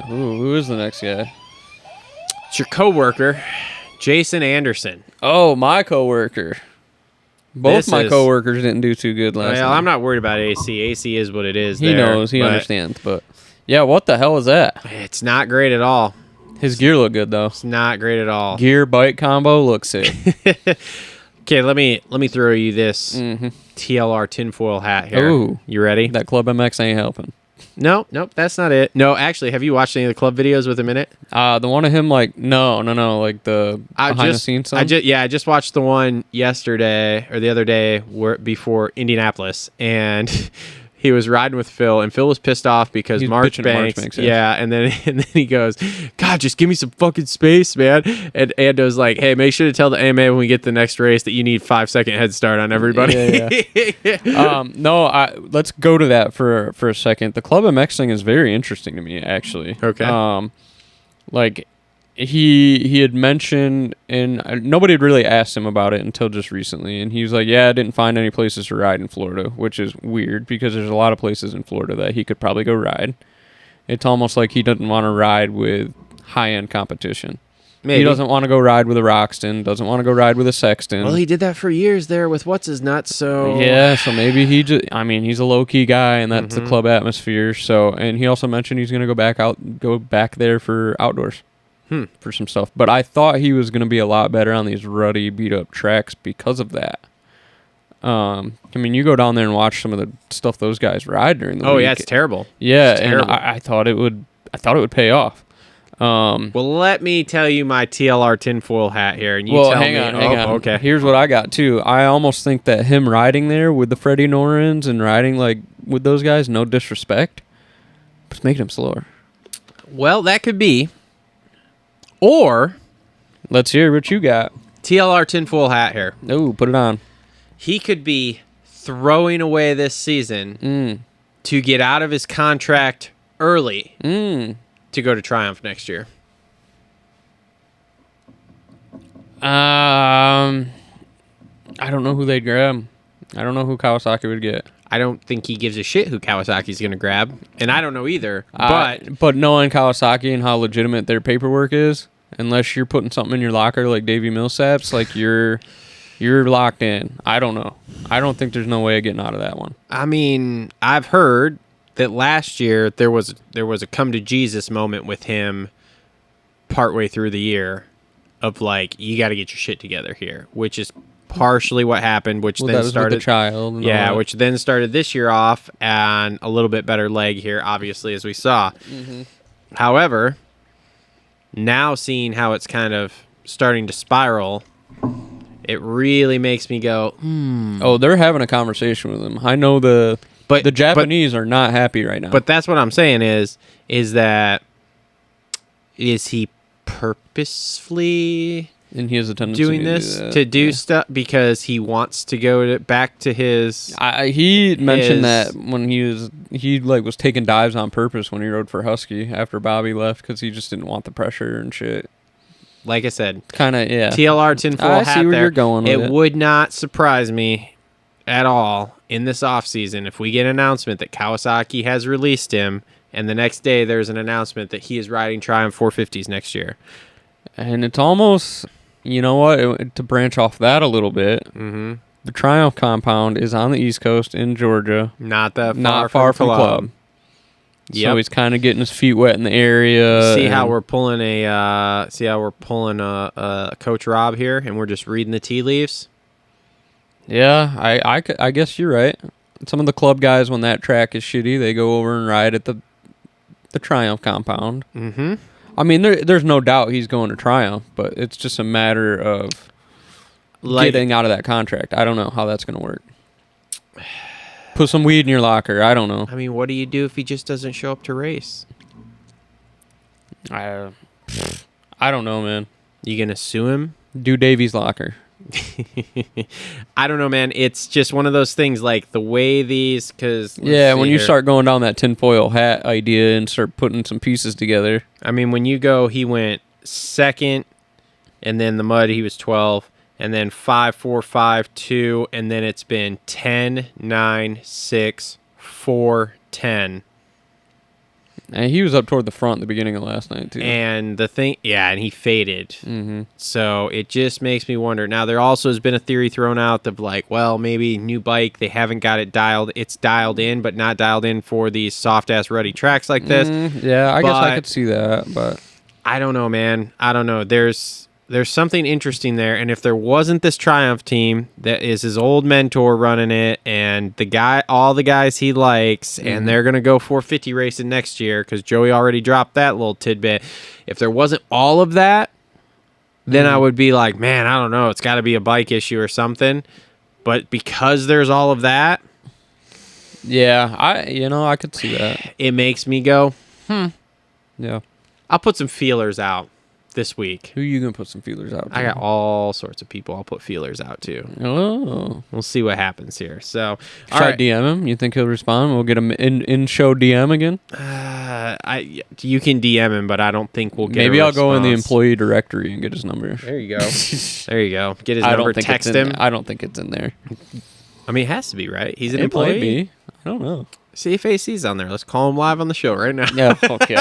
Ooh, who is the next guy? It's your coworker, Jason Anderson. Oh, my coworker. Both my coworkers didn't do too good last night. I'm not worried about AC. AC is what it is. He knows. He understands. But, yeah, what the hell is that? It's not great at all. His gear looked good, though. It's not great at all. Gear bike combo looks sick. Okay, let me throw you this TLR tinfoil hat here. Ooh. You ready? That Club MX ain't helping. Nope, that's not it. No, actually, have you watched any of the club videos with him in it? The one of him, like, no, like the behind the scenes stuff? I just watched the one yesterday or the other day before Indianapolis, and he was riding with Phil, and Phil was pissed off because March Banks, and then he goes, God, just give me some fucking space, man. And Ando's like, hey, make sure to tell the AMA when we get the next race that you need 5-second head start on everybody. Yeah. Let's go to that for a second. The Club MX thing is very interesting to me, actually. Okay. Like he had mentioned, and nobody had really asked him about it until just recently, and he was like, yeah, I didn't find any places to ride in Florida, which is weird because there's a lot of places in Florida that he could probably go ride. It's almost like he doesn't want to ride with high-end competition. Maybe. He doesn't want to go ride with a Roxton, doesn't want to go ride with a Sexton. Well, he did that for years there with What's-His-Nuts, so... Yeah, so maybe he's a low-key guy, and that's the club atmosphere, so... And he also mentioned he's going to go back there for outdoors. For some stuff. But I thought he was going to be a lot better on these ruddy, beat-up tracks because of that. You go down there and watch some of the stuff those guys ride during the week. Oh, yeah, it's terrible. Yeah, it's terrible. And I thought it would pay off. Well, let me tell you my TLR tinfoil hat here, and you tell me. Hang on. Okay. Here's what I got, too. I almost think that him riding there with the Freddie Norins and riding, like, with those guys, no disrespect, but it's making him slower. Well, that could be. Or, let's hear what you got. TLR tinfoil hat here. Oh, put it on. He could be throwing away this season to get out of his contract early to go to Triumph next year. I don't know who they'd grab. I don't know who Kawasaki would get. I don't think he gives a shit who Kawasaki's going to grab, and I don't know either. But knowing Kawasaki and how legitimate their paperwork is, unless you're putting something in your locker like Davey Millsap's, like you're locked in. I don't know. I don't think there's no way of getting out of that one. I mean, I've heard that last year there was a come to Jesus moment with him partway through the year of like, you got to get your shit together here, which is partially what happened, which then started with the child. Which then started this year off and a little bit better leg here, obviously, as we saw. However, now seeing how it's kind of starting to spiral, it really makes me go, Oh, they're having a conversation with him. I know the Japanese are not happy right now. But that's what I'm saying is he purposefully and he has a tendency doing this to do stuff because he wants to go back to his. He mentioned that when he was taking dives on purpose when he rode for Husky after Bobby left because he just didn't want the pressure and shit. Like I said, kind of TLR tinfoil hat. I see where you're going with it. It would not surprise me at all in this offseason if we get an announcement that Kawasaki has released him, and the next day there's an announcement that he is riding Triumph 450s next year. And it's almost. You know what? To branch off that a little bit, the Triumph compound is on the East Coast in Georgia. Not far from Club. Yep. So he's kind of getting his feet wet in the area. See how we're pulling a Coach Rob here, and we're just reading the tea leaves. Yeah, I guess you're right. Some of the club guys, when that track is shitty, they go over and ride at the Triumph compound. Mm-hmm. I mean, there's no doubt he's going to Triumph, but it's just a matter of getting out of that contract. I don't know how that's going to work. Put some weed in your locker. I don't know. I mean, what do you do if he just doesn't show up to race? I don't know, man. You going to sue him? Do Davy's locker. I don't know, man. It's just one of those things, like the way these, because when you start going down that tinfoil hat idea and start putting some pieces together. I mean, when you go, he went second, and then the mud he was 12, and then 5, 4, 5, 2, and then it's been 10, 9, 6, 4, 10. And he was up toward the front the beginning of last night, too. And the thing, and he faded. Mm-hmm. So it just makes me wonder. Now, there also has been a theory thrown out of like, well, maybe new bike, they haven't got it dialed. It's dialed in, but not dialed in for these soft-ass ruddy tracks like this. Yeah, I guess I could see that, but... I don't know, man. I don't know. There's something interesting there, and if there wasn't this Triumph team that is his old mentor running it, and all the guys he likes, and they're gonna go 450 racing next year because Joey already dropped that little tidbit. If there wasn't all of that, then I would be like, man, I don't know. It's got to be a bike issue or something. But because there's all of that, yeah, I could see that. It makes me go, Yeah. I'll put some feelers out this week. Who are you going to put some feelers out to? I got all sorts of people I'll put feelers out to. Oh. We'll see what happens here. So, Should I DM him? You think he'll respond? We'll get him in-show DM again? You can DM him, but I don't think we'll get Maybe a I'll go in the response. Employee directory and get his number. There you go. There you go. Get his number, text him. I don't think it's in there. I mean, it has to be, right? He's an It employee. might be. I don't know. See if AC's on there. Let's call him live on the show right now. Yeah, fuck yeah.